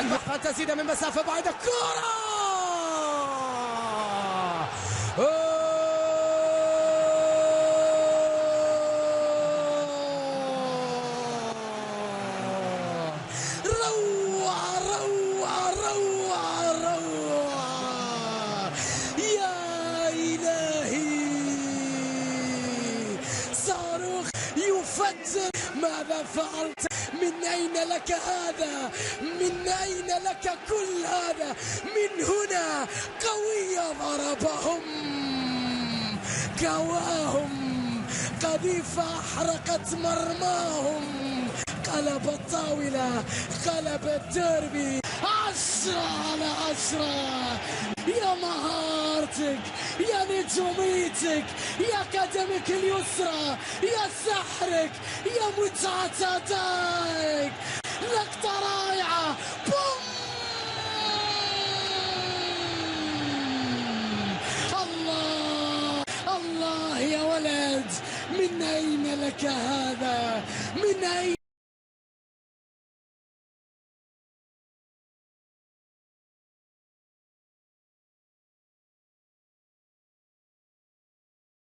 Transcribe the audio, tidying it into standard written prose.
قد تزيد من مسافة بعيدة. كرة روعة روعة روعة روعة يا إلهي. صاروخ يفجر. ماذا فعلت؟ من أين لك هذا؟ من أين لك كل هذا؟ من هنا قوية ضربهم كواهم. قذيفة أحرقت مرماهم. قلب الطاولة، قلب الديربي. 10/10. يا مهارتك، يا نجوميتك، يا قدمك اليسرى، يا سحرك، يا متعة أدائك. لقطة رائعة. بوم. الله الله يا ولد، من أين لك هذا؟ من أين؟